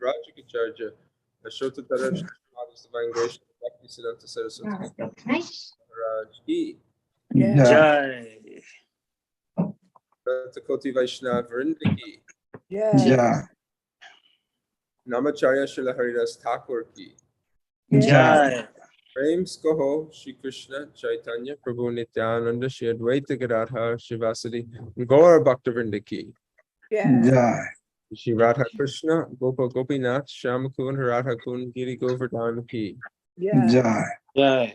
Rajacharya, Ashota Tarash, Father's Divine Grace, Bhakti Siddhanta Saraswati Maharaj Ki. Jai. Koti Vaishnava Vrinda Ki. Jai. Namacharya Srila Haridas Thakur Ki. Jai. Prem Skoho, Shri Krishna, Chaitanya, Prabhu Nityananda, Shri Advaita Gadadhar, Shivasadi, Gaura Bhaktivinoda Ki. Jai. Shri Radha Krishna, Gopa Gopinath, Shamakun, Radha Kun, Giri Govardhan Ki. Jai. Jai.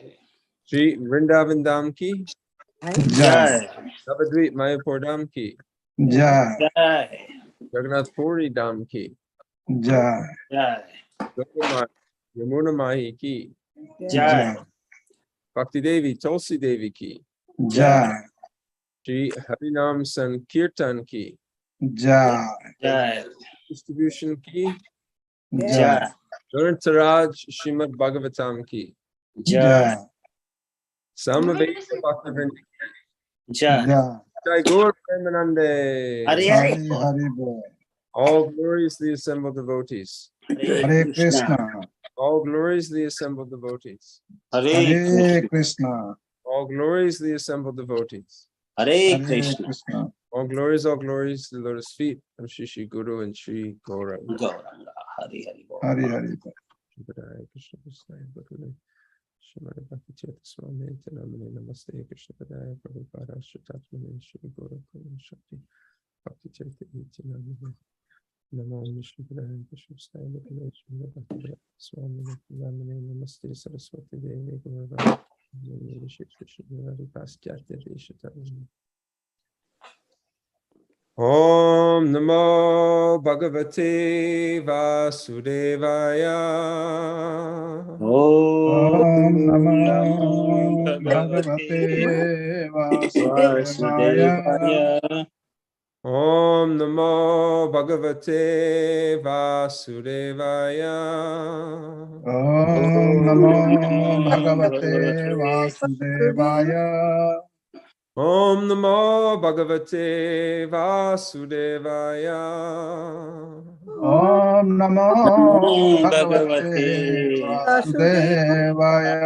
Shri Vrindavan Dham Ki. Jai. Navadvip Mayapur Dham Ki. Jai. Jai. Jagannath Puri Dham Ki. Jai. Jai. Yamuna Mahi Ki. Jai. Bhakti Devi, Tulsi Devi Ki. Jai. Shri Harinam Sankirtan Ki. Jai. Jai. Distribution Ki. Jai. Guruntaraj Srimad Bhagavatam Ki. Jai. Samaveta Bhaktivinoda Jai. Jai. Jai Gaur Premanande. Hari Hari Hari. Hari Bol. All gloriously assembled devotees. Hare Krishna. All gloriously assembled devotees. Hare Krishna. All gloriously assembled devotees. Hare Hare Krishna. Krishna. All glories, the lotus feet of Shri Shri Guru and Shri Gauranga. Gauranga. Hari Hari Bol. Hari Hari Bol. Padaya Krishna Krishna Bhakti Shrimad Bhakti Tirtha Swami Namane Namaste Krishna Padaya Prabhupada Shritatmane Shri Guru Kulam Shakti Bhakti Tirtha Iti Namane Namo Vishnu Padaya Krishna Staya Shrimad Bhakti Swami Namane Namaste Saraswati Devi Gurava Shri Krishna Hari Paschatya Deshatamane. Om Namo Bhagavate Vasudevaya. Om Namo Bhagavate Vasudevaya. Om Namo Bhagavate Vasudevaya. Om Namo Bhagavate Vasudevaya. Om Namo Bhagavate Vasudevaya. Om Namo Bhagavate Vasudevaya.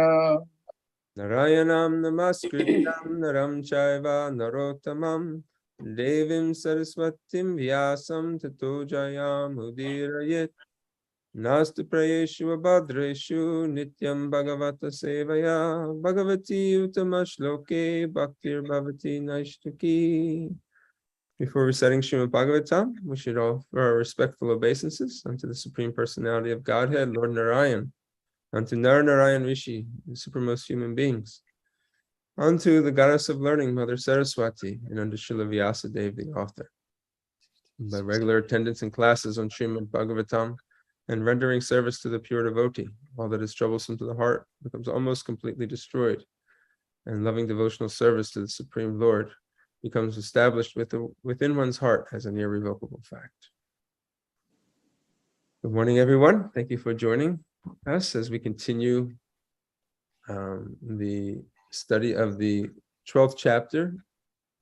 Narayanam Namaskrityam Naram Chaiva Narottamam Devim Saraswatim Vyasam Tato Jayam Udirayet Nastu Prayeshu Abhadreshu Nityam Bhagavata Sevaya Bhagavati Uttama Shloke Bhaktir Bhavati Naishtaki. Before reciting Srimad Bhagavatam, we should offer our respectful obeisances unto the Supreme Personality of Godhead, Lord Narayan, unto Narayan Rishi, the supremmost human beings, unto the Goddess of Learning, Mother Saraswati, and unto Srila Vyasadeva, the author. By regular attendance in classes on Srimad Bhagavatam, and rendering service to the pure devotee, all that is troublesome to the heart becomes almost completely destroyed, and loving devotional service to the Supreme Lord becomes established within one's heart as an irrevocable fact. Good morning, everyone. Thank you for joining us as we continue the study of the 12th chapter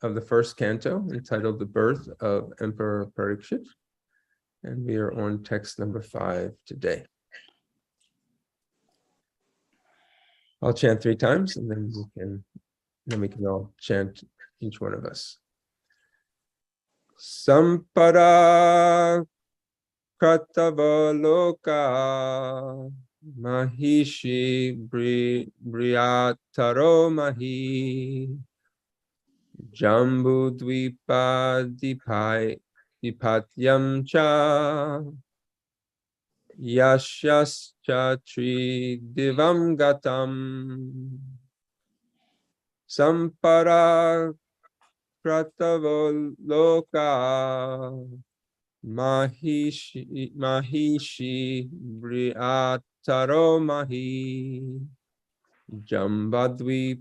of the first canto, entitled The Birth of Emperor Parikshit. And we are on text number 5 today. I'll chant 3 times, and then we can all chant, each one of us. Sampada Kratavaloka Mahishi Briyataro Mahi Jambu Dvipa Dipatyam Cha Yashyascha Tri Divam Gatam Sampara Pratavaloka Mahishi Briyataro Mahi Jambadvi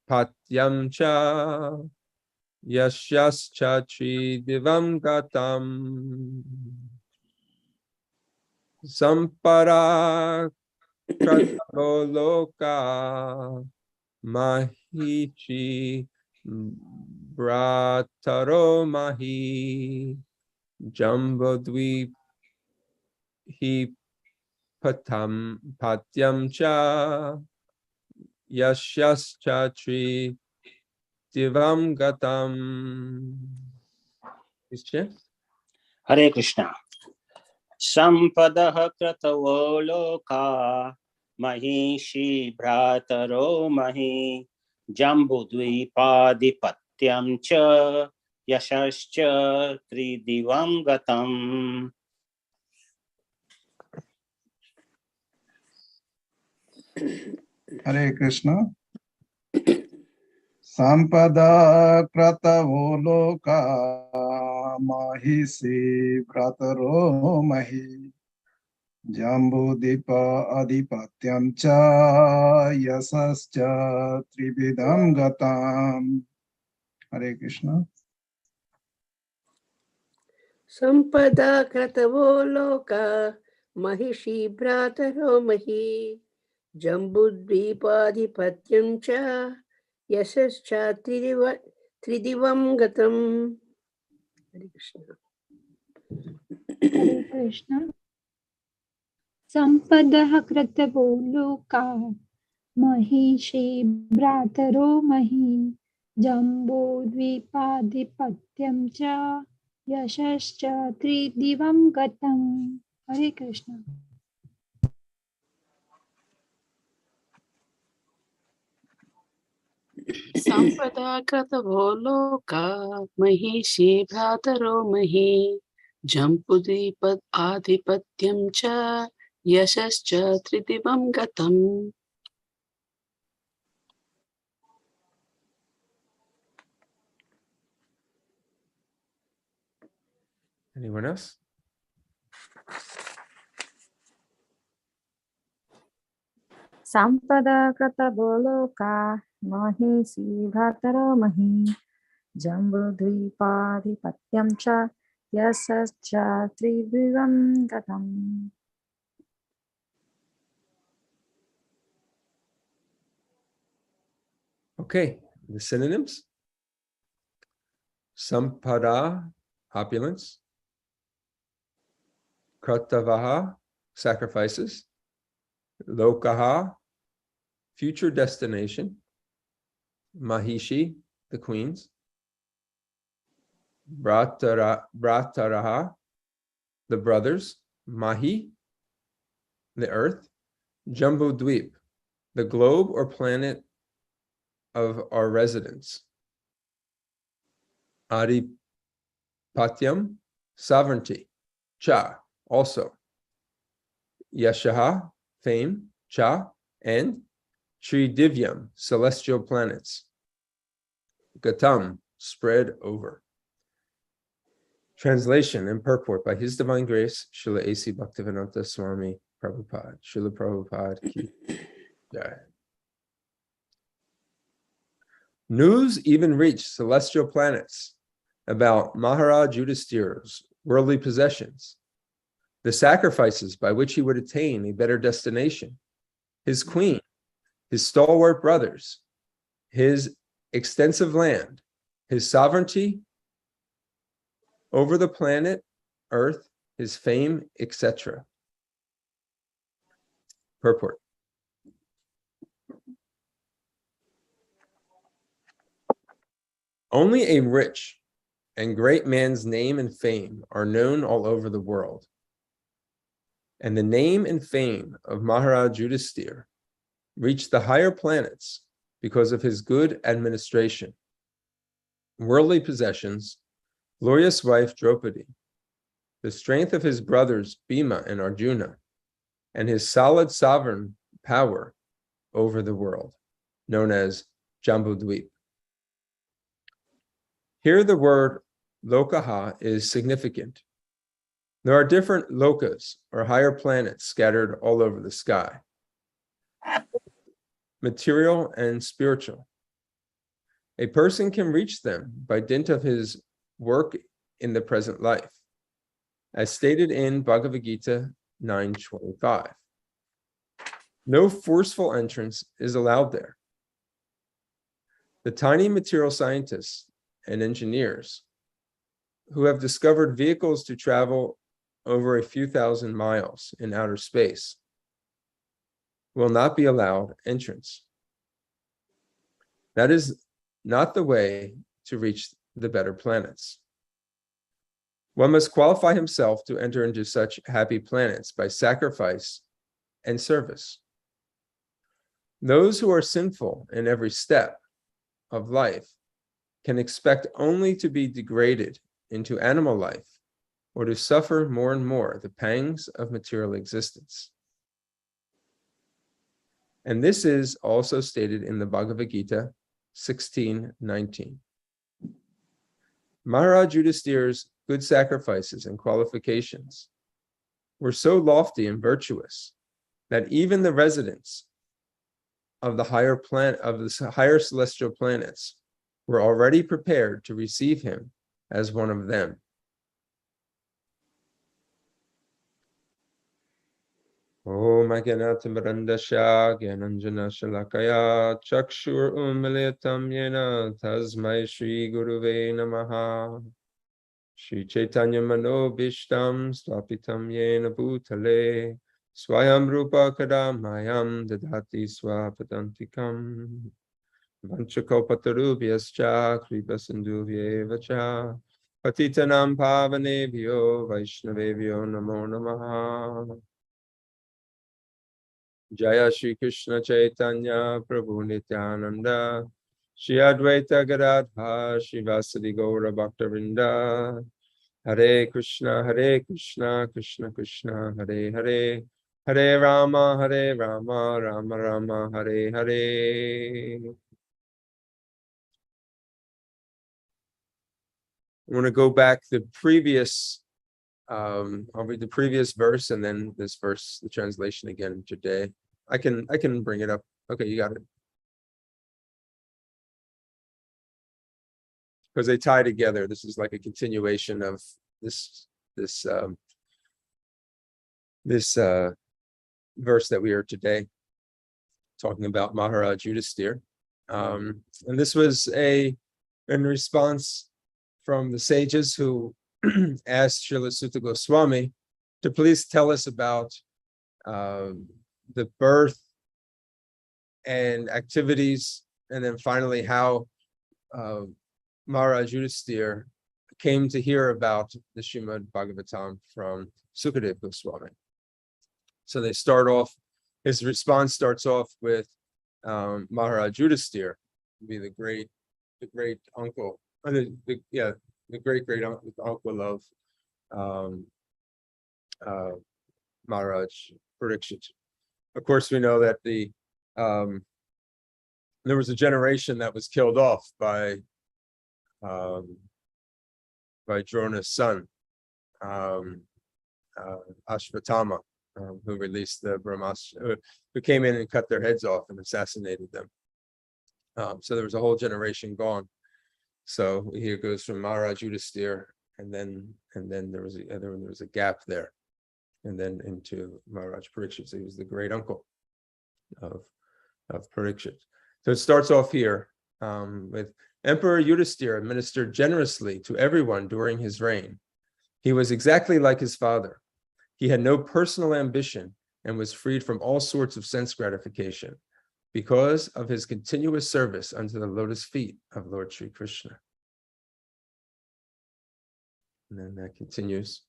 Patyam Cha Yashyascha Tri Divam Gatam Sampara Pratavaloka Mahishi Brataro Mahi Jambudvipa hi patyam cha yashyascha tri divam gatam. Please chant. Hare Krishna. Sampadah kratavo loka Mahishi bhrataro mahi Jambudvipadhipatyam cha Yashascha tridivam gatam. Hare Krishna. Sampada kratavo loka mahisi brataro mahi Jambudipa adipatyam cha yasascha tribidam gatam. Hare Krishna. Sampada kratavo loka mahishi bhrataro mahi jambudvipadhipatyam cha yasascha tridivam gatam. Hare Krishna. Hare Krishna. Sampadah kratavo loka Mahishi bhrataro mahi Jambudvipadhipatyam cha Yashascha tridivam gatam. Hare Krishna. Sampada kratavo loka Mahishi bhrataro mahi Jambudvipad adhipatyam cha Yashascha tridivam gatam. Anyone else? Sampada kratavo loka Mahisi bhrataro mahi Jambudvipadhipatyam cha Yasascha tridivam gatam. Okay, the synonyms. Sampada, opulence. Kratavaha, sacrifices. Lokaha, future destination. Mahishi, the queens. Brataraha, the brothers. Mahi, the earth. Jambudvip, the globe or planet of our residence. Adipatyam, sovereignty. Cha, also. Yashaha, fame. Cha, and Tridivyam, celestial planets. Gatam, spread over. Translation and purport by His Divine Grace, Srila A.C. Bhaktivedanta Swami Prabhupada. Srila Prabhupada ki jai. News even reached celestial planets about Maharaj Yudhisthira's worldly possessions, the sacrifices by which he would attain a better destination, his queen, his stalwart brothers, his extensive land, his sovereignty over the planet, earth, his fame, etc. Purport. Only a rich and great man's name and fame are known all over the world. And the name and fame of Maharaj Yudhisthira reached the higher planets because of his good administration, worldly possessions, glorious wife Draupadi, the strength of his brothers Bhima and Arjuna, and his solid sovereign power over the world, known as Jambudvip. Here the word lokaha is significant. There are different lokas, or higher planets, scattered all over the sky, material and spiritual. A person can reach them by dint of his work in the present life, as stated in Bhagavad Gita 9:25. No forceful entrance is allowed there. The tiny material scientists and engineers who have discovered vehicles to travel over a few thousand miles in outer space will not be allowed entrance. That is not the way to reach the better planets. One must qualify himself to enter into such happy planets by sacrifice and service. Those who are sinful in every step of life can expect only to be degraded into animal life or to suffer more and more the pangs of material existence. And this is also stated in the Bhagavad Gita 16:19. Maharaj Yudhisthira's good sacrifices and qualifications were so lofty and virtuous that even the residents of the higher celestial planets were already prepared to receive him as one of them. Om Agyanatimarandasya Gyananjana Shalakaya Chakshur Umilitam Yena Tasmai Shri Guruve Namaha Shri Caitanya Mano Bhishtam Swapitam Yena Bhutale Swayam Rupa Kadamayam Dadhati Swapadantikam Vanchakopatarubhyascha Kripasindhuvyevacha Patitanam Pavanebhyo Vaishnavebhyo Namo Namaha Jaya Shri Krishna Chaitanya Prabhu Nityananda Shri Advaita Gadadha Shri Vasadi Gaura Bhaktavinda Hare Krishna Krishna Krishna Hare Hare Hare Rama Rama Rama Hare Hare. I want to go back the previous I'll read the previous verse and then this verse, the translation again today. I can bring it up. Okay, you got it. Because they tie together. This is like a continuation of this verse that we are today talking about Maharaj Yudhisthira. And this was in response from the sages who asked Srila Sutta Goswami to please tell us about the birth and activities, and then finally how Maharaj Yudhisthira came to hear about the Srimad Bhagavatam from Sukadeva Goswami. So they start off, his response starts off with Maharaj Yudhisthira, be the great uncle, the great uncle of Maharaj Parikshit. Of course, we know that there was a generation that was killed off by Drona's son, Ashvatthama, who released the Brahmastra, who came in and cut their heads off and assassinated them. So there was a whole generation gone. So here goes from Maharaj Yudhisthira, and then there was a gap there, and then into Maharaj Parikshit. So he was the great uncle of Parikshit. So it starts off here with Emperor Yudhisthira ministered generously to everyone during his reign. He was exactly like his father. He had no personal ambition and was freed from all sorts of sense gratification because of his continuous service unto the lotus feet of Lord Sri Krishna. And then that continues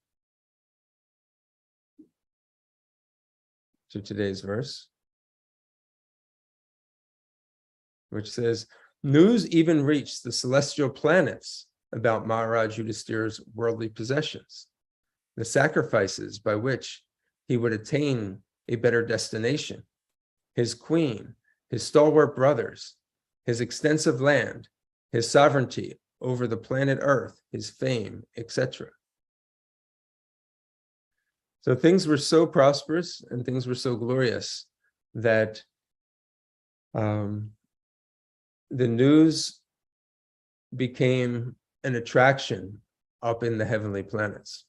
to today's verse, which says, news even reached the celestial planets about Maharaj Yudhisthira's worldly possessions, the sacrifices by which he would attain a better destination, his queen, his stalwart brothers, his extensive land, his sovereignty over the planet Earth, his fame, etc. So things were so prosperous and things were so glorious that the news became an attraction up in the heavenly planets.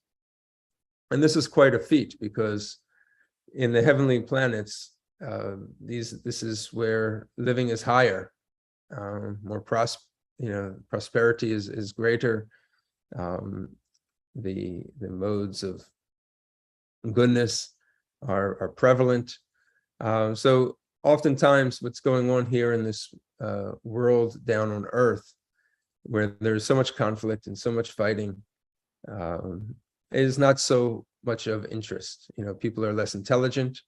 And this is quite a feat because in the heavenly planets, this is where living is higher, more prosperity is greater. The modes of goodness are prevalent. So oftentimes what's going on here in this world down on earth, where there's so much conflict and so much fighting, is not so much of interest. People are less intelligent.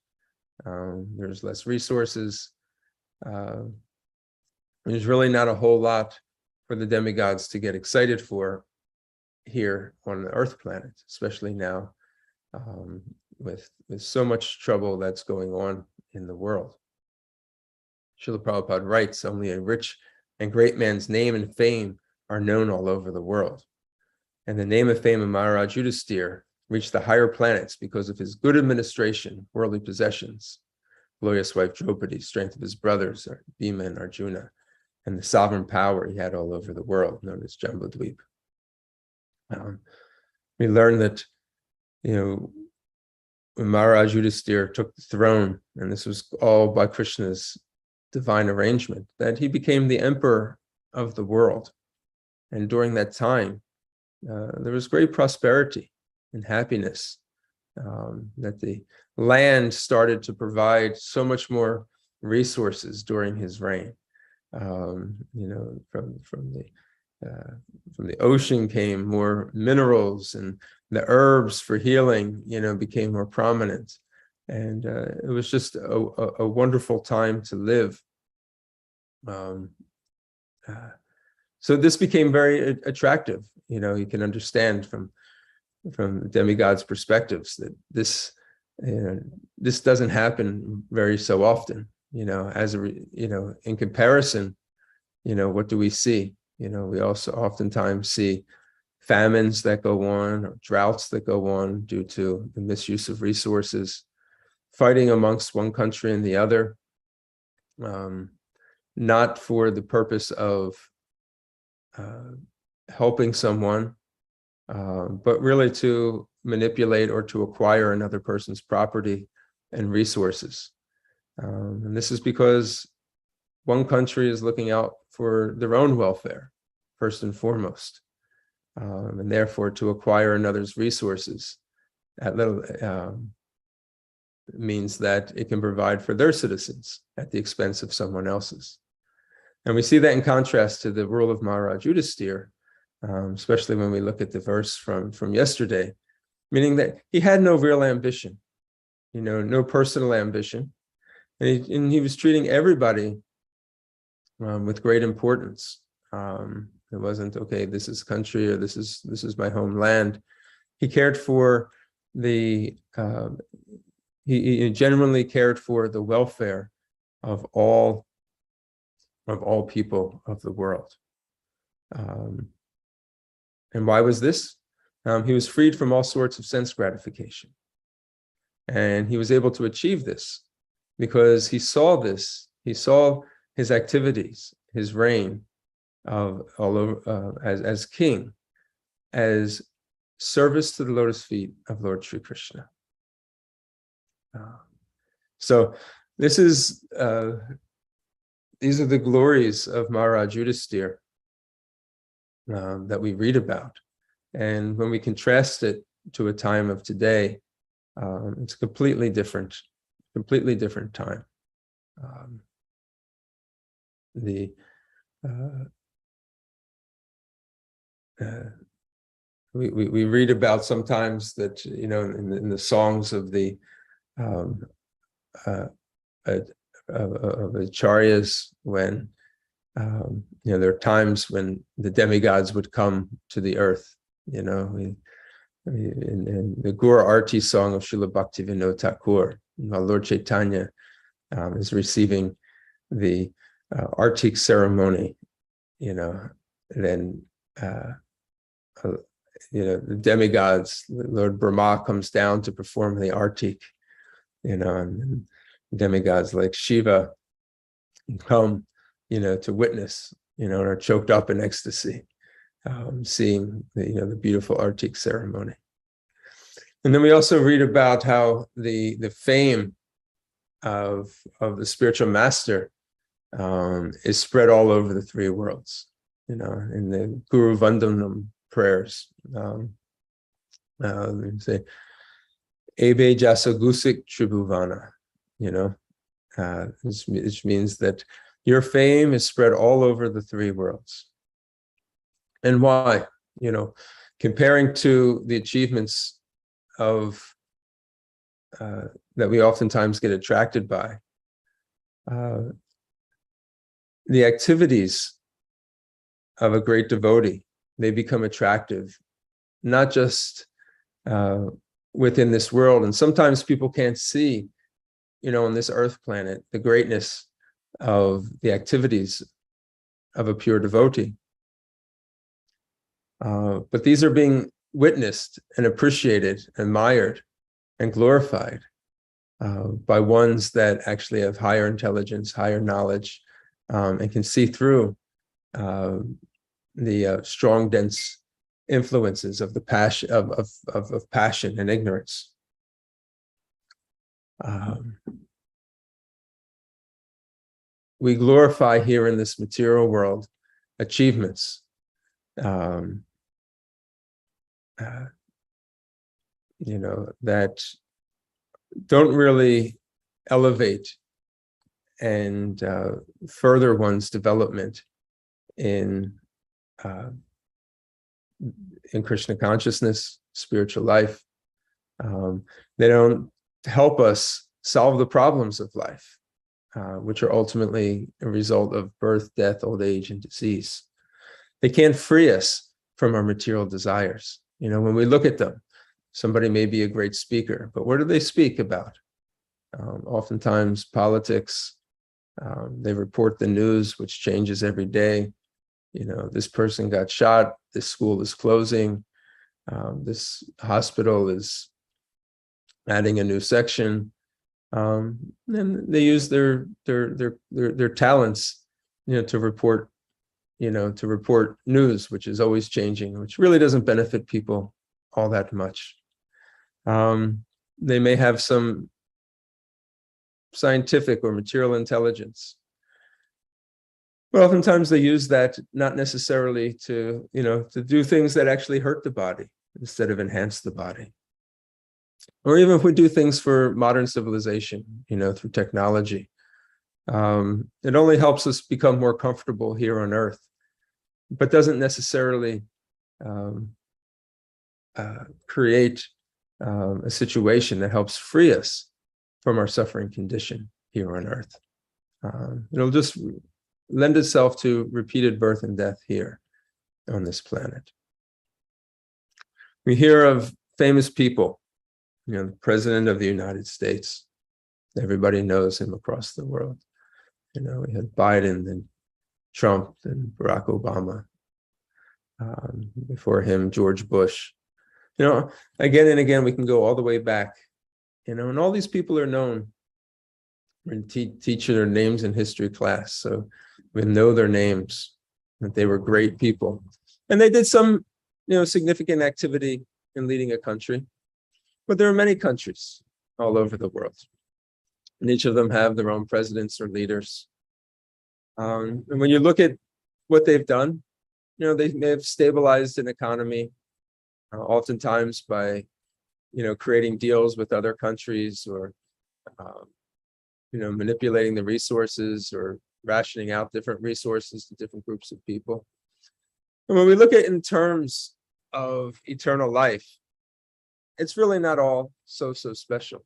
There's less resources. There's really not a whole lot for the demigods to get excited for here on the Earth planet, especially now with so much trouble that's going on in the world. Srila Prabhupada writes, only a rich and great man's name and fame are known all over the world. And the name and fame of Maharaj Yudhisthira reached the higher planets because of his good administration, worldly possessions, glorious wife Draupadi, strength of his brothers, Bhima and Arjuna, and the sovereign power he had all over the world, known as Jambudvip. We learn that, when Maharaj Yudhisthira took the throne, and this was all by Krishna's divine arrangement, that he became the emperor of the world. And during that time, there was great prosperity and happiness, that the land started to provide so much more resources during his reign. From the ocean came more minerals, and the herbs for healing, became more prominent. And it was just a wonderful time to live. So this became very attractive. You can understand from demigods' perspectives that this doesn't happen very so often. In comparison, what do we see? We also oftentimes see famines that go on, or droughts that go on due to the misuse of resources, fighting amongst one country and the other, not for the purpose of helping someone, but really to manipulate or to acquire another person's property and resources. And this is because one country is looking out for their own welfare, first and foremost, and therefore to acquire another's resources at little means that it can provide for their citizens at the expense of someone else's. And we see that in contrast to the rule of Maharaj Yudhisthira, especially when we look at the verse from yesterday, meaning that he had no real ambition, no personal ambition, and he was treating everybody with great importance. It wasn't, okay, this is country, or this is my homeland. He cared for he genuinely cared for the welfare of all people of the world. And why was this? He was freed from all sorts of sense gratification. And he was able to achieve this because he saw his activities, his reign as king, as service to the lotus feet of Lord Sri Krishna. So these are the glories of Maharaj Yudhisthira that we read about. And when we contrast it to a time of today, it's a completely different time. We read about sometimes that, in the songs of the acharyas, when there are times when the demigods would come to the earth. In the Gura Arti song of Srila Bhaktivinoda Thakur, Lord Caitanya is receiving the Artik ceremony. Then the demigods, Lord Brahma comes down to perform the Artik, and demigods like Shiva come, to witness, and are choked up in ecstasy, seeing the beautiful Artik ceremony. And then we also read about how the fame of the spiritual master is spread all over the three worlds. in the Guru Vandanam prayers. They say, Ebe Jasa Gusik Tribhuvana, which means that your fame is spread all over the three worlds. And why? Comparing to the achievements of that we oftentimes get attracted by, the activities of a great devotee, they become attractive, not just within this world. And sometimes people can't see, on this earth planet, the greatness of the activities of a pure devotee. But these are being witnessed and appreciated, admired, and glorified by ones that actually have higher intelligence, higher knowledge, and can see through the strong, dense influences of the passion of passion and ignorance. We glorify here in this material world achievements that don't really elevate and further one's development in Krishna consciousness, spiritual life. They don't help us solve the problems of life, which are ultimately a result of birth, death, old age, and disease. They can't free us from our material desires. When we look at them, somebody may be a great speaker, but what do they speak about? Oftentimes politics. They report the news, which changes every day. This person got shot, this school is closing, this hospital is adding a new section. And they use their talents, to report news, which is always changing, which really doesn't benefit people all that much. They may have some scientific or material intelligence, but oftentimes they use that not necessarily to do things that actually hurt the body instead of enhance the body. Or even if we do things for modern civilization, through technology, it only helps us become more comfortable here on earth, but doesn't necessarily create a situation that helps free us from our suffering condition here on earth. It'll just lend itself to repeated birth and death here on this planet. We hear of famous people, the President of the United States. Everybody knows him across the world. We had Biden and Trump and Barack Obama. Before him, George Bush. Again and again, we can go all the way back. And all these people are known. We're going to teach their names in history class, so we know their names, that they were great people. And they did some, significant activity in leading a country. But there are many countries all over the world. And each of them have their own presidents or leaders. And when you look at what they've done, they may have stabilized an economy, oftentimes by creating deals with other countries, or manipulating the resources, or rationing out different resources to different groups of people. And when we look at it in terms of eternal life, it's really not all so special.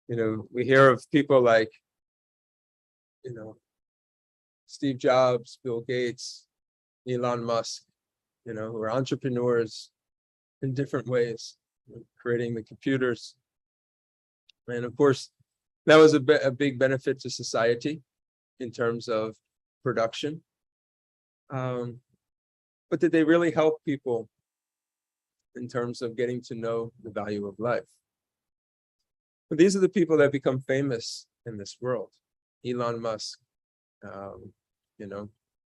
We hear of people like Steve Jobs, Bill Gates, Elon Musk, who are entrepreneurs in different ways, creating the computers. And of course, that was a big benefit to society in terms of production. But did they really help people in terms of getting to know the value of life? But these are the people that become famous in this world. Elon Musk,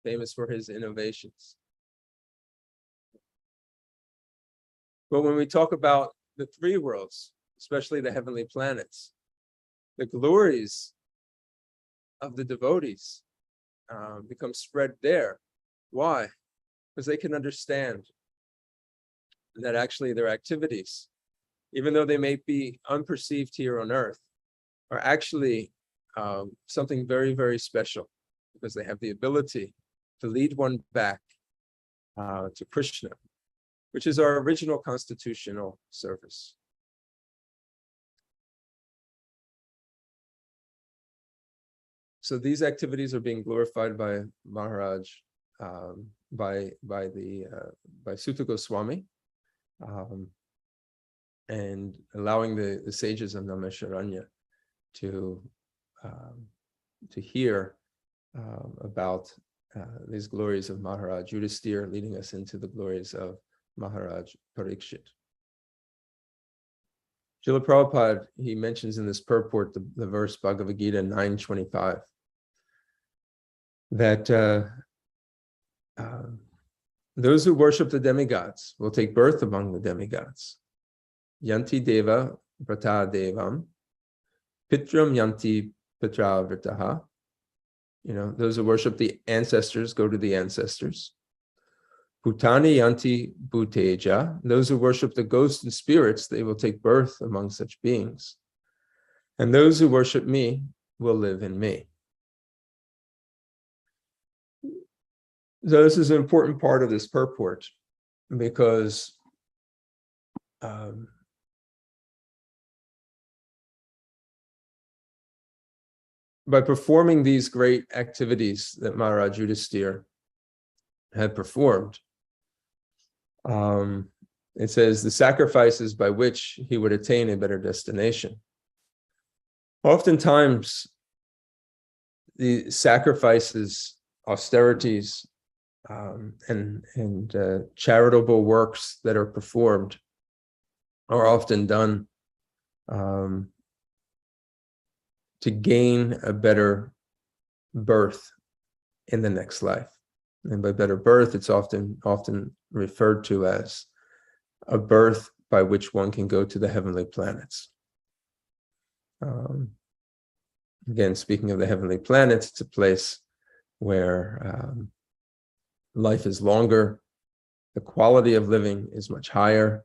famous for his innovations. But when we talk about the three worlds, especially the heavenly planets, the glories of the devotees become spread there. Why? Because they can understand that actually their activities, even though they may be unperceived here on earth, are actually something very, very special, because they have the ability to lead one back to Krishna, which is our original constitutional service. So these activities are being glorified by Maharaj, by Sutta Goswami, and allowing the sages of Naimisharanya to hear about these glories of Maharaj Yudhisthira, leading us into the glories of Maharaj Parikshit. Srila Prabhupada, he mentions in this purport the verse Bhagavad Gita 9:25, that those who worship the demigods will take birth among the demigods. Yanti deva vrata devam, pitram yanti pitra vrataha. Those who worship the ancestors go to the ancestors. Bhutani yanti bhuteja. Those who worship the ghosts and spirits, they will take birth among such beings. And those who worship me will live in me. So this is an important part of this purport, because by performing these great activities that Maharaj Yudhisthira had performed, it says the sacrifices by which he would attain a better destination. Oftentimes, the sacrifices, austerities, and charitable works that are performed are often done to gain a better birth in the next life. And by better birth, it's often referred to as a birth by which one can go to the heavenly planets. Again, speaking of the heavenly planets, it's a place where life is longer, the quality of living is much higher,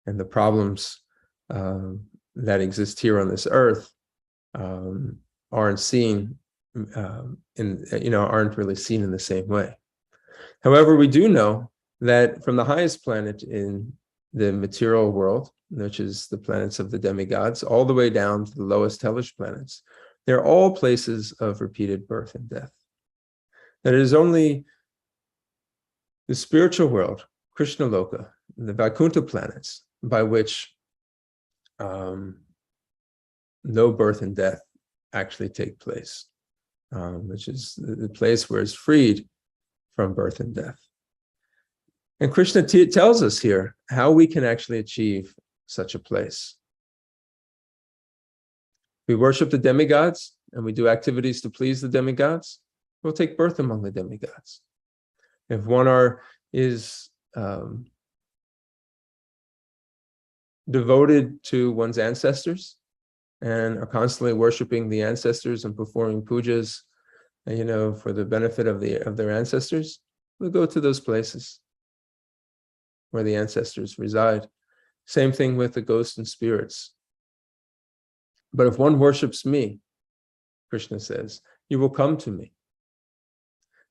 and the problems that exist here on this earth aren't seen aren't really seen in the same way. However, we do know that from the highest planet in the material world, which is the planets of the demigods, all the way down to the lowest hellish planets, they're all places of repeated birth and death. That it is only the spiritual world, Krishna Loka, the Vaikuntha planets, by which no birth and death actually take place, which is the place where it's freed from birth and death. And Krishna tells us here how we can actually achieve such a place. We worship the demigods and we do activities to please the demigods, we'll take birth among the demigods. If one is devoted to one's ancestors and are constantly worshiping the ancestors and performing pujas, for the benefit of their ancestors, we'll go to those places where the ancestors reside. Same thing with the ghosts and spirits. But if one worships me, Krishna says, you will come to me.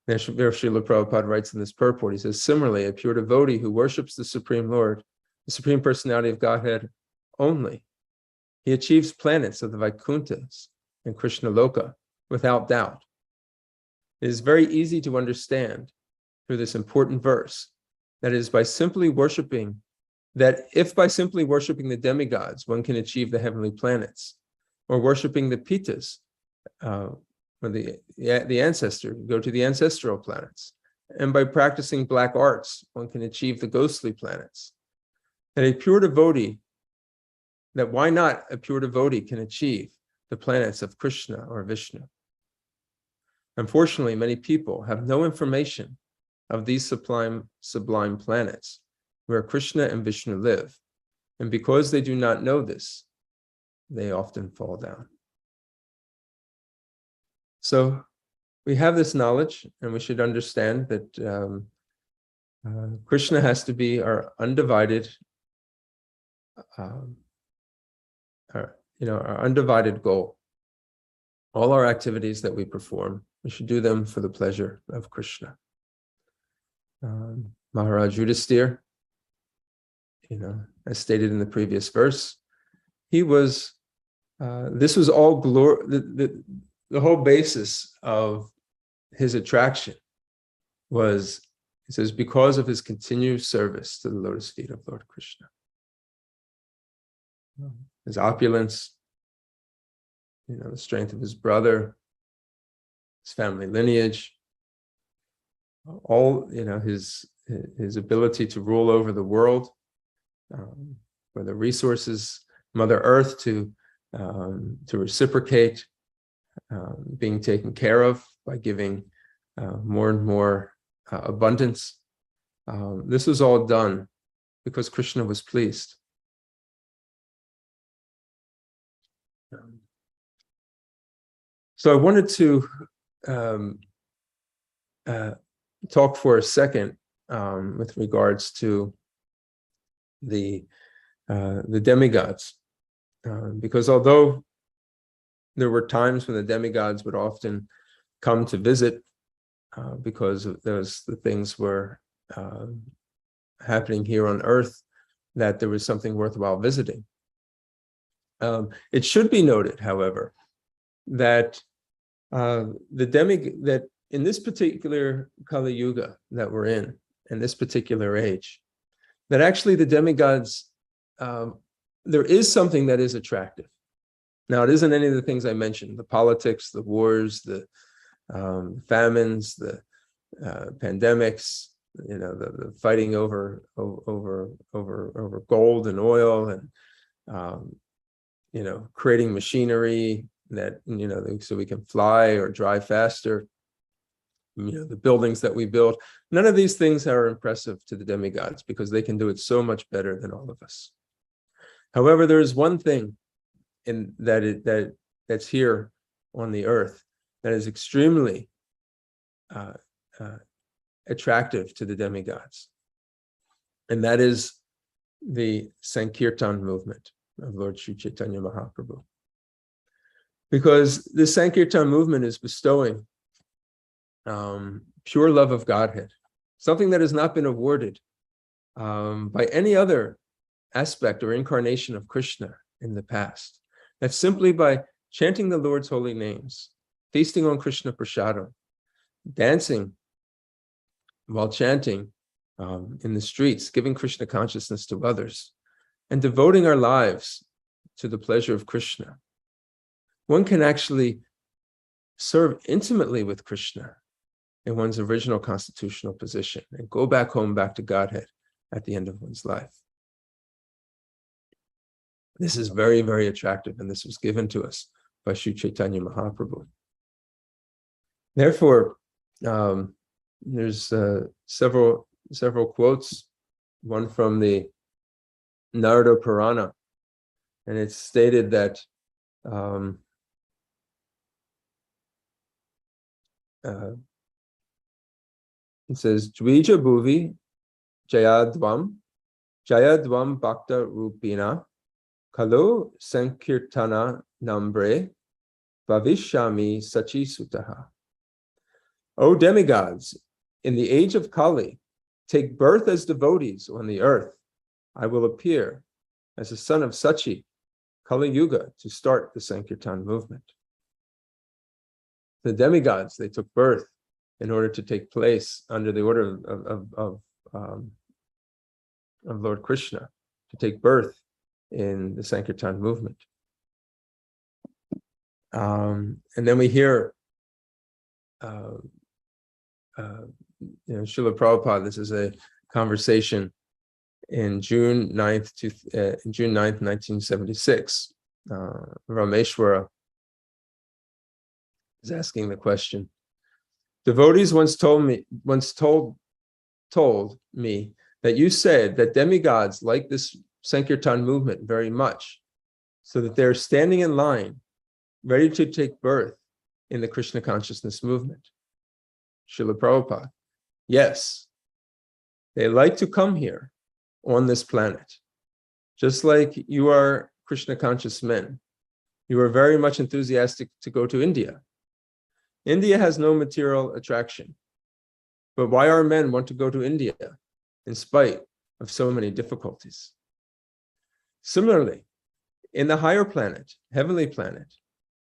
There Srila Prabhupada writes in this purport, he says, similarly, a pure devotee who worships the Supreme Lord, the Supreme Personality of Godhead only, he achieves planets of the Vaikunthas and Krishna Loka without doubt. It is very easy to understand through this important verse that it is by simply worshiping, if by simply worshiping the demigods, one can achieve the heavenly planets, or worshiping the Pitas, or the ancestor, go to the ancestral planets. And by practicing black arts, one can achieve the ghostly planets. And why not a pure devotee can achieve the planets of Krishna or Vishnu? Unfortunately, many people have no information of these sublime planets where Krishna and Vishnu live. And because they do not know this, they often fall down. So we have this knowledge, and we should understand that Krishna has to be our undivided, our undivided goal. All our activities that we perform, we should do them for the pleasure of Krishna. Maharaj Yudhisthira, as stated in the previous verse, he was. This was all glory. The whole basis of his attraction was, he says, because of his continued service to the lotus feet of Lord Krishna. His opulence, the strength of his brother, his family lineage, all, his ability to rule over the world, for the resources, Mother Earth to reciprocate, being taken care of by giving more and more abundance. This was all done because Krishna was pleased. So I wanted to talk for a second with regards to the demigods, because although there were times when the demigods would often come to visit because of the things were happening here on earth, that there was something worthwhile visiting. It should be noted, however, that that in this particular Kali Yuga that we're in this particular age, that actually the demigods, there is something that is attractive. Now, it isn't any of the things I mentioned: the politics, the wars, the famines, the pandemics, the fighting over gold and oil, and creating machinery that so we can fly or drive faster. The buildings that we build. None of these things are impressive to the demigods because they can do it so much better than all of us. However, there is one thing that's here on the earth that is extremely attractive to the demigods, and that is the Sankirtan movement of Lord Sri Caitanya Mahaprabhu. Because the Sankirtan movement is bestowing pure love of Godhead, something that has not been awarded by any other aspect or incarnation of Krishna in the past. That's simply by chanting the Lord's holy names, feasting on Krishna prasadam, dancing while chanting in the streets, giving Krishna consciousness to others, and devoting our lives to the pleasure of Krishna. One can actually serve intimately with Krishna in one's original constitutional position and go back home, back to Godhead at the end of one's life. This is very, very attractive, and this was given to us by Sri Caitanya Mahaprabhu. Therefore, there's several quotes, one from the Narada Purana, and it's stated that it says, Dvija Bhuvi Jayadvam Bhakta Rupina Kalo Sankirtana Nambre Bhavishami Sachi Sutaha. O demigods, in the age of Kali, take birth as devotees on the earth. I will appear as a son of Sachi, Kali Yuga, to start the Senkirtan movement. The demigods, they took birth in order to take place under the order of Lord Krishna, to take birth in the Sankirtan movement. And then we hear Srila Prabhupada, this is a conversation in June 9th, 1976. Rameshwara is asking the question. Devotees once told me that you said that demigods like this Sankirtan movement very much, so that they're standing in line, ready to take birth in the Krishna consciousness movement. Srila Prabhupada. Yes, they like to come here on this planet. Just like you are Krishna conscious men, you are very much enthusiastic to go to India. India has no material attraction. But why our men want to go to India in spite of so many difficulties? Similarly, in the higher planet, heavenly planet,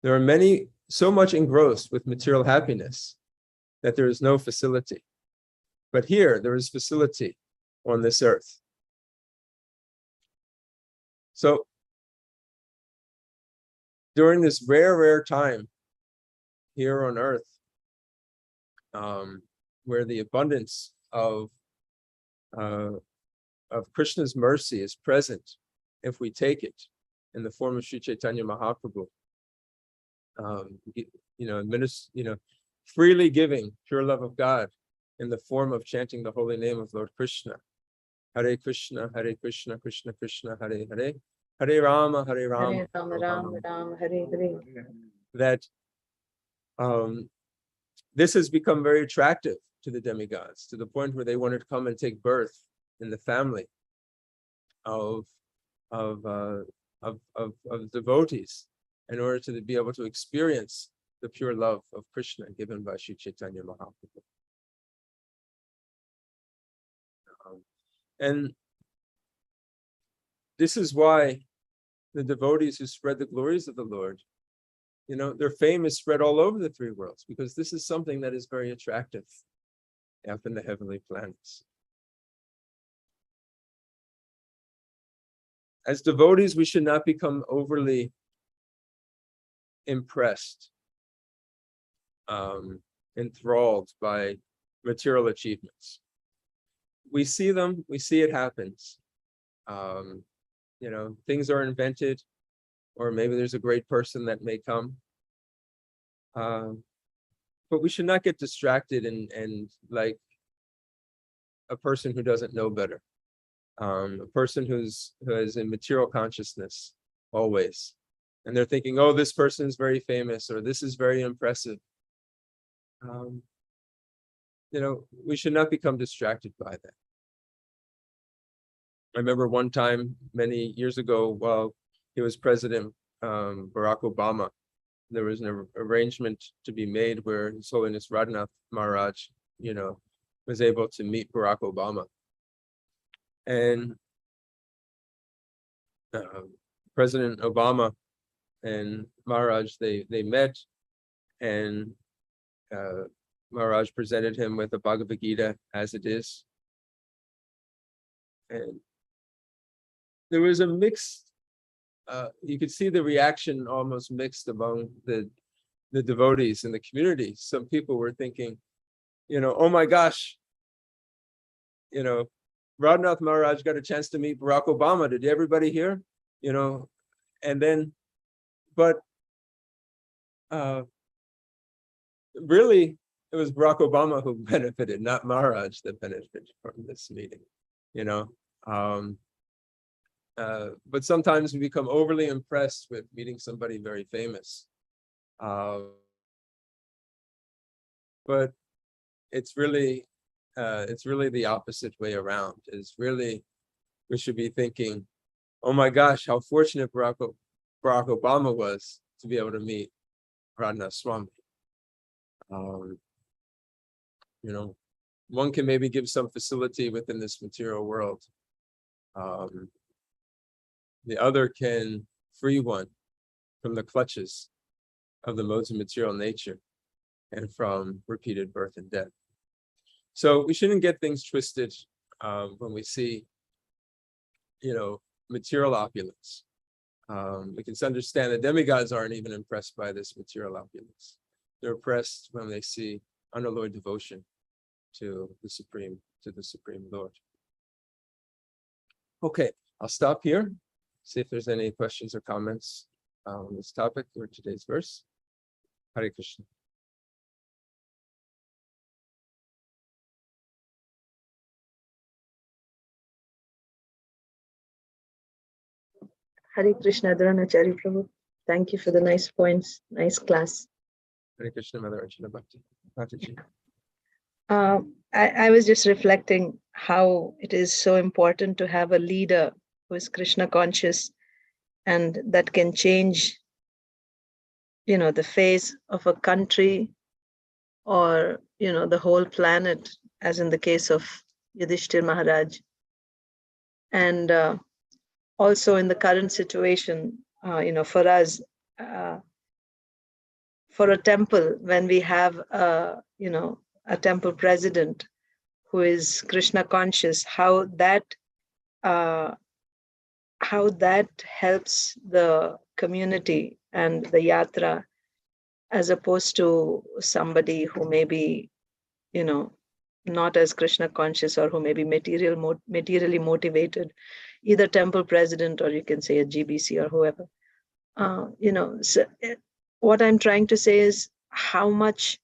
there are many so much engrossed with material happiness that there is no facility. But here, there is facility on this earth. So, during this rare time here on earth, where the abundance of Krishna's mercy is present, if we take it in the form of Sri Caitanya Mahaprabhu, freely giving pure love of God in the form of chanting the holy name of Lord Krishna. Hare Krishna, Krishna Krishna, Hare Hare, Hare Rama, Hare Rama, Rama Rama, Hare Hare. That this has become very attractive to the demigods, to the point where they wanted to come and take birth in the family of devotees in order to be able to experience the pure love of Krishna given by Sri Caitanya Mahaprabhu. And this is why the devotees who spread the glories of the Lord, their fame is spread all over the three worlds, because this is something that is very attractive up in the heavenly planets. As devotees, we should not become overly impressed, enthralled by material achievements. We see them, we see it happens. Things are invented, or maybe there's a great person that may come. But we should not get distracted and like a person who doesn't know better. A person who is in material consciousness always. And they're thinking, oh, this person is very famous, or this is very impressive. We should not become distracted by that. I remember one time many years ago, while he was President Barack Obama, there was an arrangement to be made where His Holiness Radhanath Maharaj, was able to meet Barack Obama. And President Obama and Maharaj, they met, and Maharaj presented him with the Bhagavad Gita as it is. And there was a mixed, you could see the reaction almost mixed among the devotees in the community. Some people were thinking, oh my gosh, Radhanath Maharaj got a chance to meet Barack Obama. Did everybody hear? And then, but really, it was Barack Obama who benefited, not Maharaj that benefited from this meeting, but sometimes we become overly impressed with meeting somebody very famous. But it's really the opposite way around. Is really, we should be thinking, oh my gosh, how fortunate Barack Obama was to be able to meet Radhanath Swami. One can maybe give some facility within this material world. The other can free one from the clutches of the modes of material nature and from repeated birth and death. So we shouldn't get things twisted when we see, material opulence. We can understand that demigods aren't even impressed by this material opulence. They're impressed when they see unalloyed devotion to the Supreme Lord. Okay, I'll stop here. See if there's any questions or comments on this topic or today's verse. Hare Krishna. Hare Krishna, Dronacarya Prabhu. Thank you for the nice points, nice class. Hare Krishna, Mother Archana Bhakti. Mataji. I was just reflecting how it is so important to have a leader who is Krishna conscious and that can change, the face of a country or, the whole planet, as in the case of Yudhishthir Maharaj. And also in the current situation, for us, for a temple, when we have, a temple president who is Krishna conscious, how that helps the community and the yatra, as opposed to somebody who may be, not as Krishna conscious or who may be materially motivated, either temple president or you can say a GBC or whoever. So what I'm trying to say is how much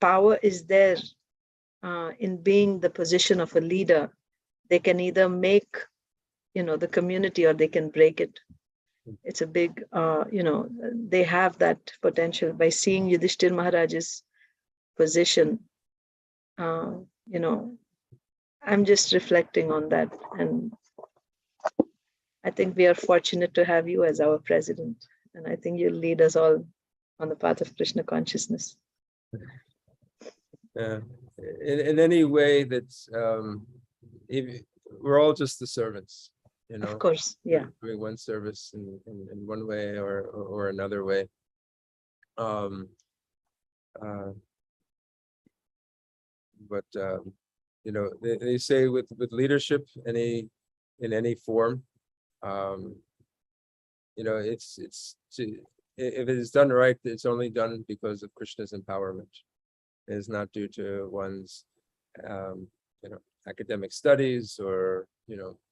power is there in being the position of a leader. They can either make, the community or they can break it. It's a big, they have that potential. By seeing Yudhishthir Maharaj's position, I'm just reflecting on that. And I think we are fortunate to have you as our president. And I think you'll lead us all on the path of Krishna consciousness. In any way that's, we're all just the servants, Of course, yeah. doing one service in one way or another way. But they say with leadership, in any form, it's if it is done right, it's only done because of Krishna's empowerment. It is not due to one's academic studies or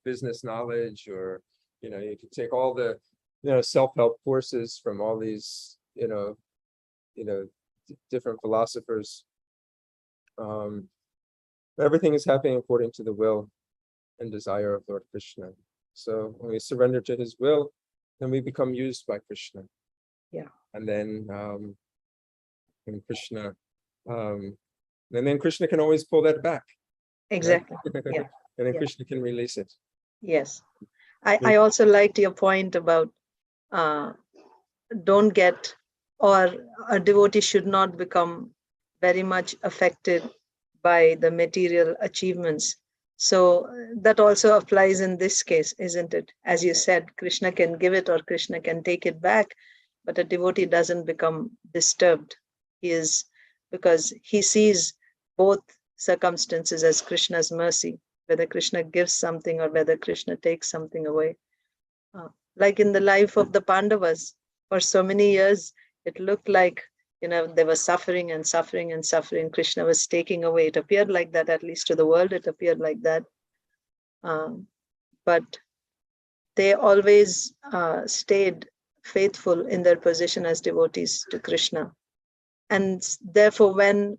business knowledge, or you can take all the self-help courses from all these different philosophers. Everything is happening according to the will and desire of Lord Krishna. So when we surrender to his will, then we become used by Krishna. Yeah. And then when Krishna and then Krishna can always pull that back. Exactly. Right? Yeah. And then Yeah. Krishna can release it. Yes. I also liked your point about don't get, or a devotee should not become very much affected by the material achievements. So that also applies in this case, isn't it? As you said, Krishna can give it or Krishna can take it back, but a devotee doesn't become disturbed. Because he sees both circumstances as Krishna's mercy, whether Krishna gives something or whether Krishna takes something away. Like in the life of the Pandavas, for so many years, it looked like, they were suffering and suffering and suffering. Krishna was taking away. It appeared like that, at least to the world, it appeared like that. But they always stayed faithful in their position as devotees to Krishna. And therefore, when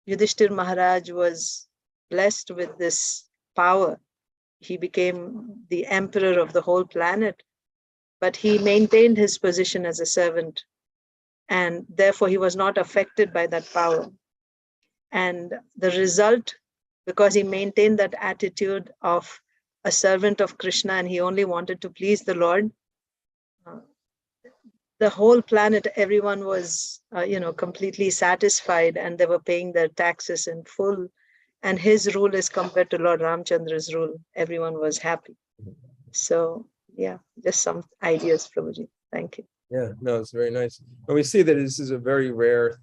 Yudhishthir Maharaj was blessed with this power, he became the emperor of the whole planet, but he maintained his position as a servant. And therefore, he was not affected by that power. And the result, because he maintained that attitude of a servant of Krishna and he only wanted to please the Lord, the whole planet, everyone was, completely satisfied, and they were paying their taxes in full. And his rule is compared to Lord Ramchandra's rule. Everyone was happy. So, yeah, just some ideas, Prabhuji. Thank you. Yeah, no, it's very nice. But we see that this is a very rare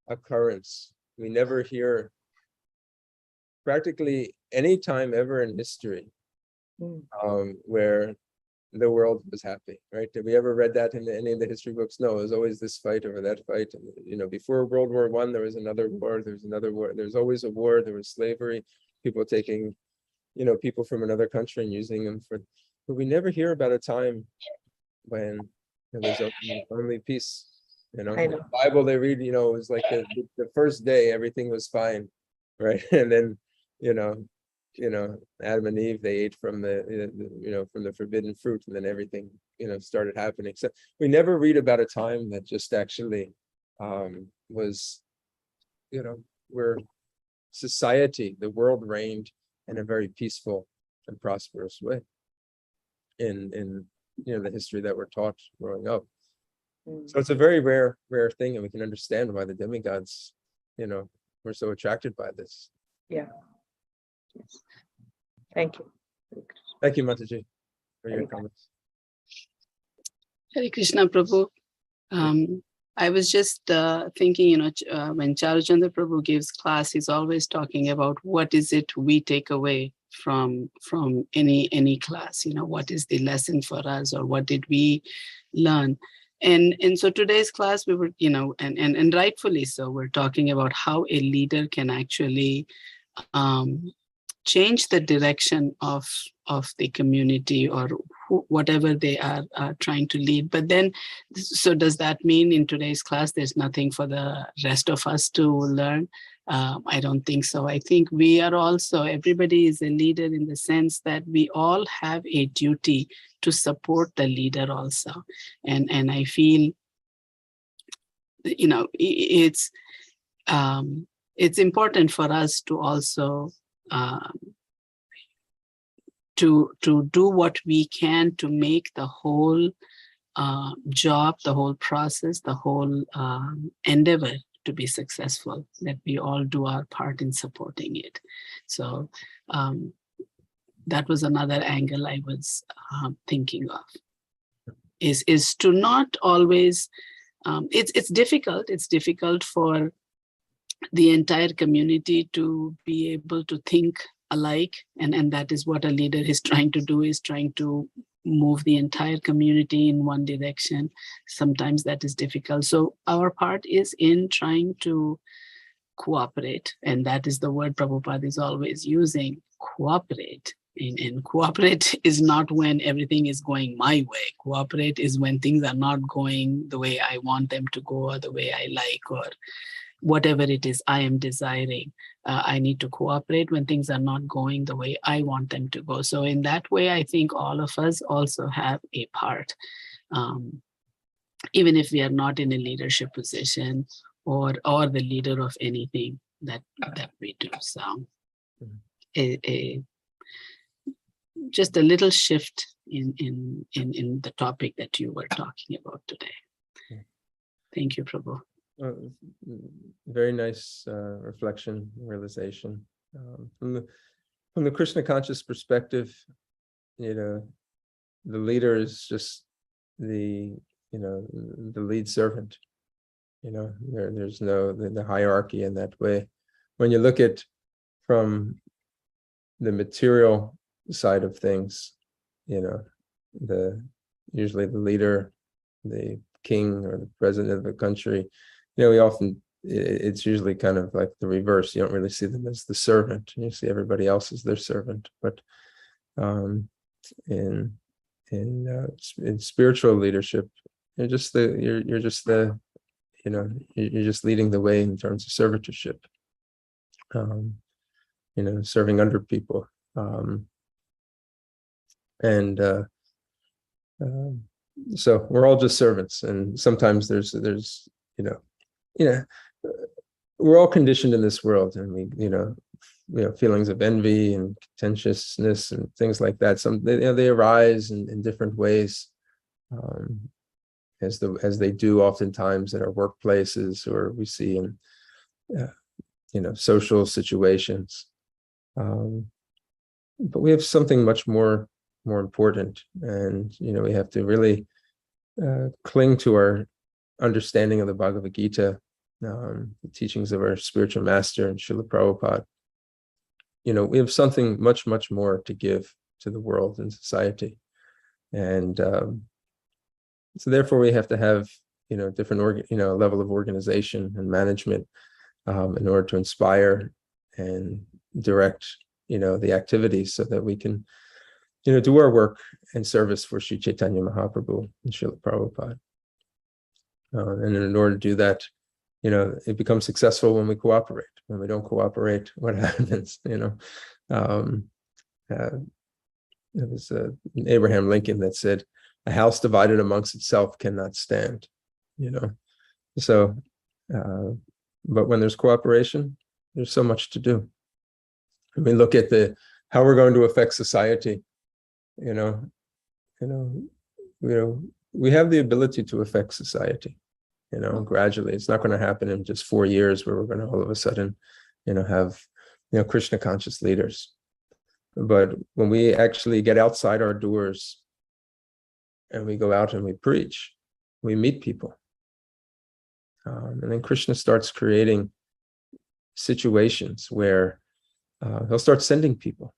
occurrence. We never hear practically any time ever in history where the world was happy, right? Did we ever read that in any of the history books? No, it was always this fight over that fight. And, before World War I, there was another war. There's another war. There's always a war. There was slavery. People taking, people from another country and using them for. But we never hear about a time when there was only peace. I know. The Bible they read, it was like the first day everything was fine, right? And then, Adam and Eve, they ate from the forbidden fruit, and then everything, started happening. So we never read about a time that just actually was where society, the world reigned in a very peaceful and prosperous way in the history that we're taught growing up. So it's a very rare thing, and we can understand why the demigods, were so attracted by this. Yeah. Yes. Thank you. Thank you, Mataji, for your comments. Hare Krishna, Prabhu. I was just thinking, when Charachandra Prabhu gives class, he's always talking about what is it we take away from any class, what is the lesson for us, or what did we learn. And so today's class, we were, and rightfully so, we're talking about how a leader can actually change the direction of the community, or whatever they are trying to lead. But then, so does that mean in today's class, there's nothing for the rest of us to learn? I don't think so. I think we are also, everybody is a leader in the sense that we all have a duty to support the leader also. And I feel, it's important for us to also to do what we can to make the whole job, the whole process, the whole endeavor to be successful, that we all do our part in supporting it. So that was another angle I was thinking of, is to not always, it's difficult for the entire community to be able to think alike, and that is what a leader is trying to do, is trying to move the entire community in one direction. Sometimes that is difficult. So our part is in trying to cooperate, and that is the word Prabhupada is always using, cooperate. And cooperate is not when everything is going my way. Cooperate is when things are not going the way I want them to go, or the way I like, or whatever it is I am desiring. I need to cooperate when things are not going the way I want them to go. So in that way, I think all of us also have a part, even if we are not in a leadership position or the leader of anything that we do. So just a little shift in the topic that you were talking about today. Thank you, Prabhu. Very nice reflection, realization. From the Krishna conscious perspective, the leader is just the lead servant. There's no the hierarchy in that way. When you look at from the material side of things, usually the leader, the king or the president of the country, we often, it's usually kind of like the reverse. You don't really see them as the servant. You see everybody else as their servant. But in spiritual leadership, you're just leading the way in terms of servitorship. Serving under people. So we're all just servants, and sometimes there's we're all conditioned in this world, and we have feelings of envy and contentiousness and things like that. They arise in different ways, as they do oftentimes at our workplaces, or we see in social situations. But we have something much more important, and we have to really cling to our understanding of the Bhagavad Gita, the teachings of our spiritual master and Srila Prabhupada. We have something much more to give to the world and society, and so therefore we have to have different level of organization and management in order to inspire and direct the activities, so that we can do our work and service for Sri Caitanya Mahaprabhu and Srila Prabhupada. And in order to do that, it becomes successful when we cooperate. When we don't cooperate, what happens? It was Abraham Lincoln that said, "A house divided amongst itself cannot stand." So But when there's cooperation, there's so much to do. And we look at how we're going to affect society. We have the ability to affect society. Gradually. It's not going to happen in just 4 years where we're going to all of a sudden, have, Krishna conscious leaders. But when we actually get outside our doors and we go out and we preach, we meet people. And then Krishna starts creating situations where he'll start sending people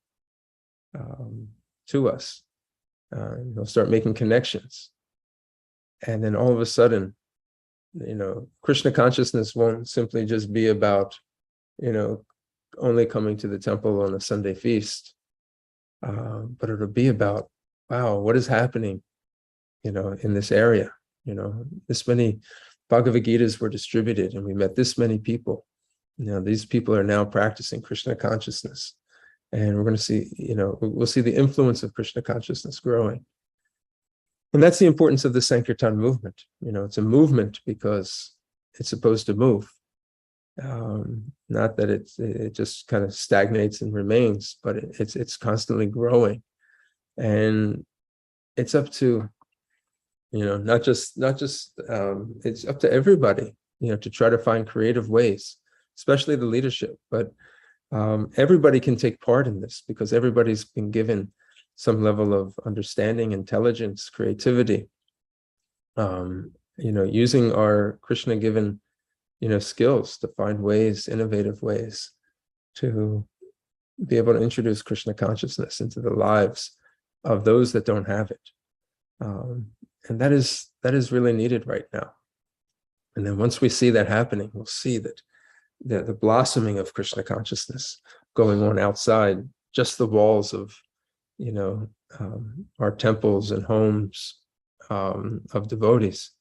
to us. He'll start making connections. And then all of a sudden, Krishna consciousness won't simply just be about, only coming to the temple on a Sunday feast, but it'll be about, wow, what is happening, in this area? This many Bhagavad Gitas were distributed and we met this many people. These people are now practicing Krishna consciousness. And we're going to see, we'll see the influence of Krishna consciousness growing. And that's the importance of the Sankirtan movement. It's a movement because it's supposed to move. Not that it just kind of stagnates and remains, but it's constantly growing. And it's up to, not just it's up to everybody, to try to find creative ways, especially the leadership. But everybody can take part in this because everybody's been given some level of understanding, intelligence, creativity, using our Krishna-given, skills to find ways, innovative ways to be able to introduce Krishna consciousness into the lives of those that don't have it. And that is really needed right now. And then once we see that happening, we'll see that the blossoming of Krishna consciousness going on outside just the walls of our temples and homes of devotees,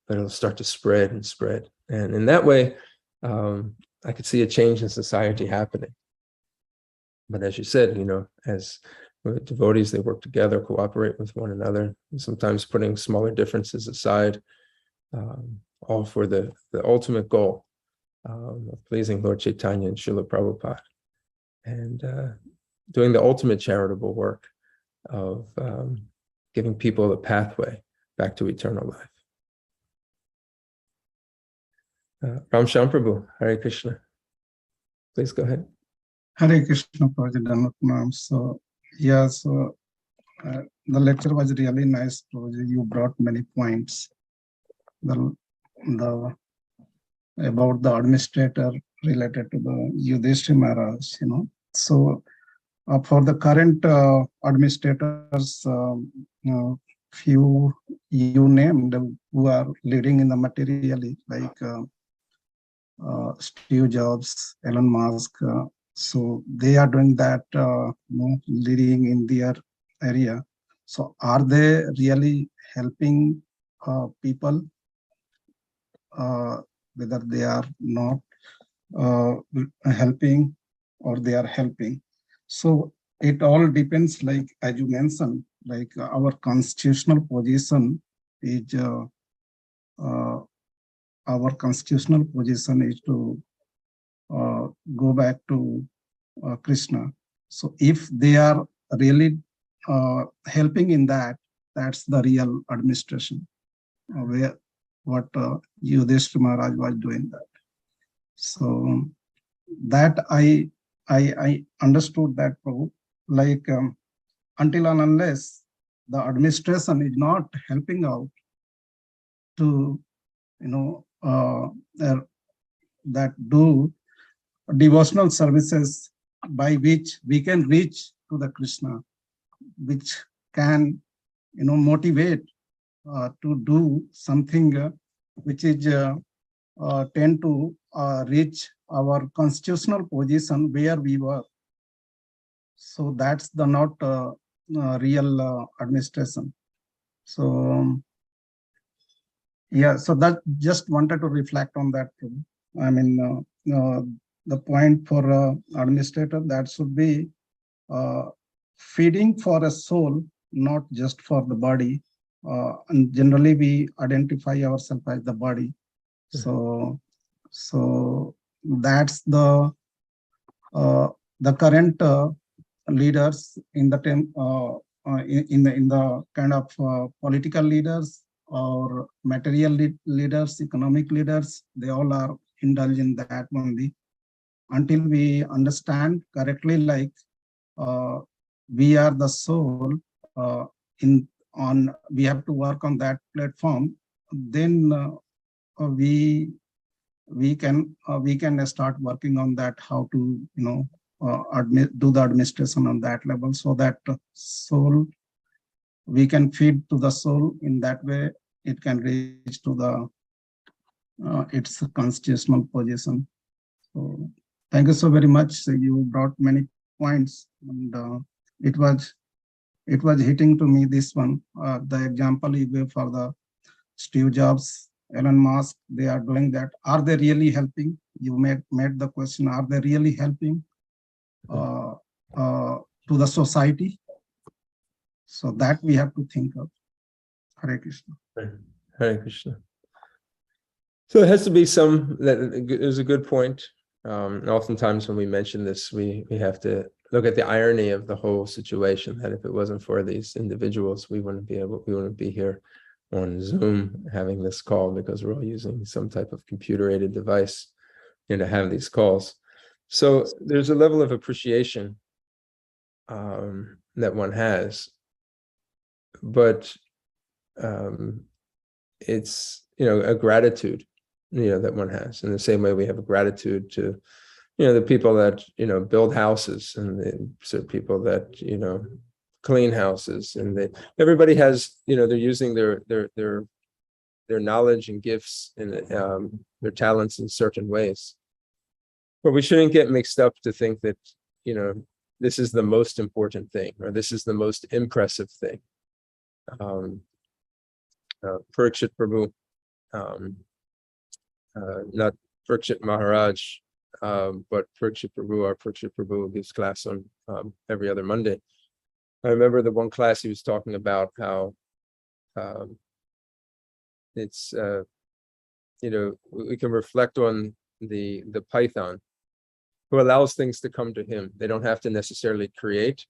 that it'll start to spread and spread. And in that way, I could see a change in society happening. But as you said, as devotees, they work together, cooperate with one another, and sometimes putting smaller differences aside, all for the ultimate goal of pleasing Lord Caitanya and Srila Prabhupada, and doing the ultimate charitable work of giving people a pathway back to eternal life. Ram Sham Prabhu, Hare Krishna. Please go ahead. Hare Krishna, Prabhuji. So, the lecture was really nice, Prabhuji. You brought many points. About the administrator related to the Yudhishthira Maharaj, So, for the current administrators, few you named who are leading in the materially, like Steve Jobs, Elon Musk. So they are doing that, leading in their area. So are they really helping people? Whether they are not helping or they are helping. So it all depends, like as you mentioned, like our constitutional position is to go back to Krishna. So if they are really helping in that, that's the real administration. What Yudhishthira Maharaj was doing that. So that I understood that, Prabhu, like until and unless the administration is not helping out to, that do devotional services by which we can reach to the Krishna, which can, motivate to do something which is tend to reach our constitutional position where we were. So that's the not real administration. So so that just wanted to reflect on that too. I mean, the point for administrator, that should be feeding for a soul, not just for the body. And generally we identify ourselves as the body. So So that's the current leaders in the in the kind of political leaders or material leaders, economic leaders. They all are indulged in that only until we understand correctly, like we are the soul. We have to work on that platform. Then we can start working on that, how to do the administration on that level, so that soul, we can feed to the soul. In that way it can reach to the its constitutional position. So thank you so very much. So you brought many points, and it was hitting to me, this one, the example you gave for the Steve Jobs, Elon Musk. They are doing that. Are they really helping? You made the question, are they really helping to the society? So that we have to think of. Hare Krishna. Hare Krishna. So it has to be some, that is a good point. Oftentimes when we mention this, we have to look at the irony of the whole situation, that if it wasn't for these individuals, we wouldn't be here on Zoom having this call, because we're all using some type of computer-aided device to have these calls. So there's a level of appreciation that one has, but it's a gratitude that one has, in the same way we have a gratitude to the people that build houses, and the people that clean houses, and everybody has they're using their knowledge and gifts and their talents in certain ways. But we shouldn't get mixed up to think that this is the most important thing, or this is the most impressive thing. Parikshit Prabhu, not Parikshit Maharaj, but Parikshit Prabhu, our Parikshit Prabhu gives class on every other Monday. I remember the one class he was talking about how it's we can reflect on the python who allows things to come to him. They don't have to necessarily create;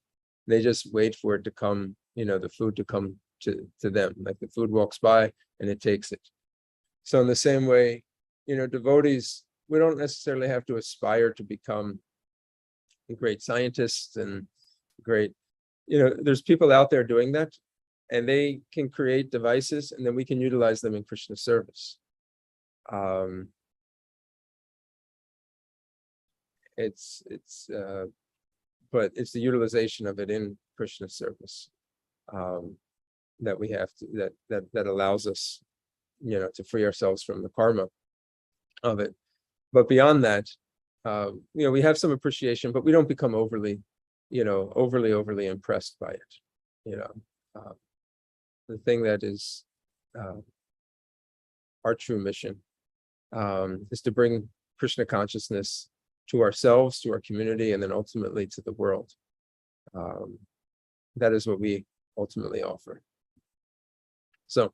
they just wait for it to come. The food to come to them, like the food walks by and it takes it. So in the same way, devotees, we don't necessarily have to aspire to become great scientists and great. There's people out there doing that, and they can create devices, and then we can utilize them in Krishna service. But it's the utilization of it in Krishna service that we have to, that allows us, to free ourselves from the karma of it. But beyond that, we have some appreciation, but we don't become overly impressed by it. The thing that is our true mission is to bring Krishna consciousness to ourselves, to our community, and then ultimately to the world. That is what we ultimately offer. So,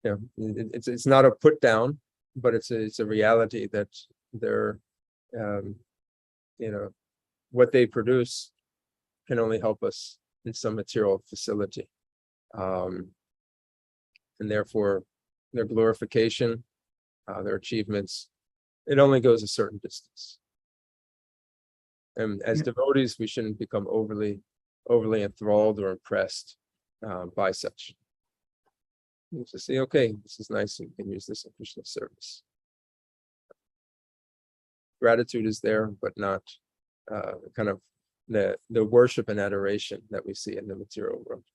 it's not a put down, but it's a reality that they're, what they produce can only help us in some material facility, and therefore their glorification, their achievements, it only goes a certain distance. And as devotees, we shouldn't become overly enthralled or impressed by such. You just say, okay, this is nice, and we can use this in Krishna service. Gratitude is there, but not kind of the worship and adoration that we see in the material world.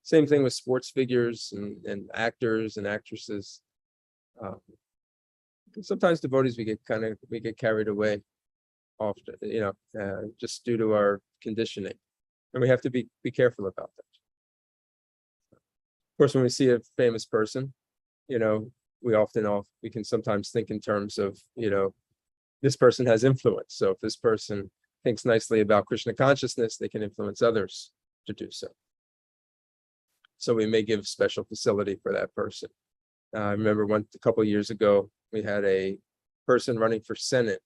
Same thing with sports figures and actors and actresses. Sometimes devotees, we get carried away often, just due to our conditioning, and we have to be careful about that. Of course, when we see a famous person, we can sometimes think in terms of, this person has influence. So if this person thinks nicely about Krishna consciousness, they can influence others to do so. So we may give special facility for that person I remember a couple of years ago, we had a person running for Senate,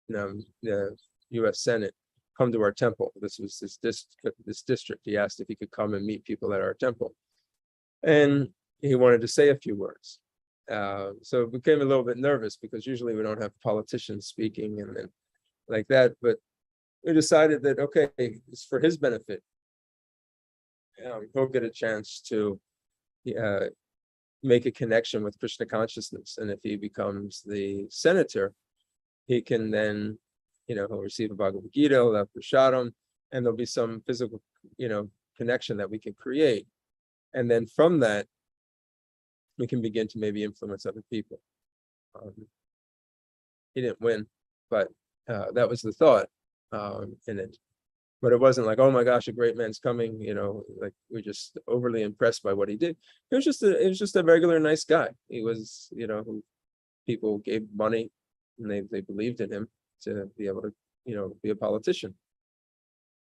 the U.S. Senate, come to our temple. This was this district. He asked if he could come and meet people at our temple, and he wanted to say a few words. So it became a little bit nervous because usually we don't have politicians speaking and like that. But we decided that, okay, it's for his benefit. He'll get a chance to make a connection with Krishna consciousness. And if he becomes the senator, he can then, he'll receive a Bhagavad Gita, he'll have Prasadam, and there'll be some physical, connection that we can create. And then from that, we can begin to maybe influence other people. He didn't win, but that was the thought in it. But it wasn't like, oh my gosh, a great man's coming, like we're just overly impressed by what he did. It was just a regular nice guy. He was, who people gave money and they believed in him to be able to, be a politician.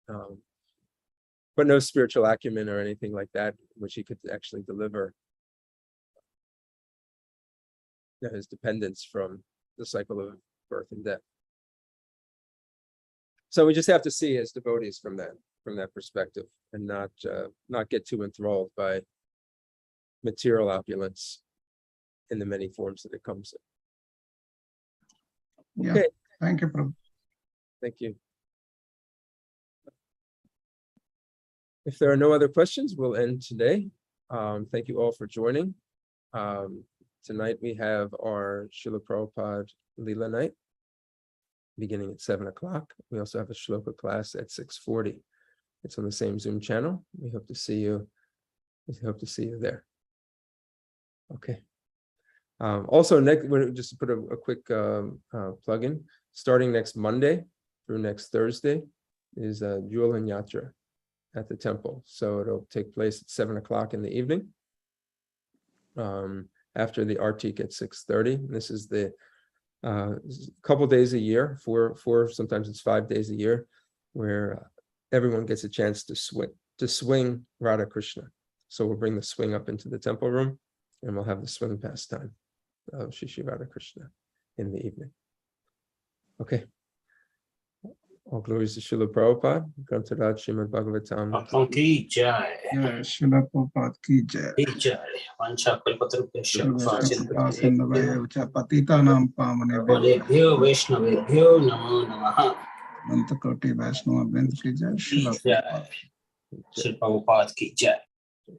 But no spiritual acumen or anything like that, which he could actually deliver his dependence from the cycle of birth and death. So we just have to see as devotees from that perspective, and not get too enthralled by material opulence in the many forms that it comes in. Yeah. Okay. Thank you, Prabhu. Thank you. If there are no other questions, we'll end today. Thank you all for joining. Tonight we have our Srila Prabhupada Leela night, beginning at 7 o'clock. We also have a shloka class at 6:40. It's on the same Zoom channel. We hope to see you. There. Okay. Also, just to put a quick plug in, starting next Monday through next Thursday is Julen Yatra at the temple. So it'll take place at 7 o'clock in the evening. After the artik at 6:30. This is the couple days a year, four, sometimes it's 5 days a year, where everyone gets a chance to swing Radha Krishna. So we'll bring the swing up into the temple room, and we'll have the swing pastime of Shri Radha Krishna in the evening. Okay. All glories to Srila Prabhupada. Grantaraj Srimad Bhagavatam. Ki jai. Yeah, Srila Prabhupada ki jai. Ki jai. Vancha kalpatarubhyasya Patitanam Pavanebhyo Vaishnavebhyo Namo Namaha. Antakoti Vaishnava Bend ki jai. Srila Ki jai. Srila Prabhupada ki jai.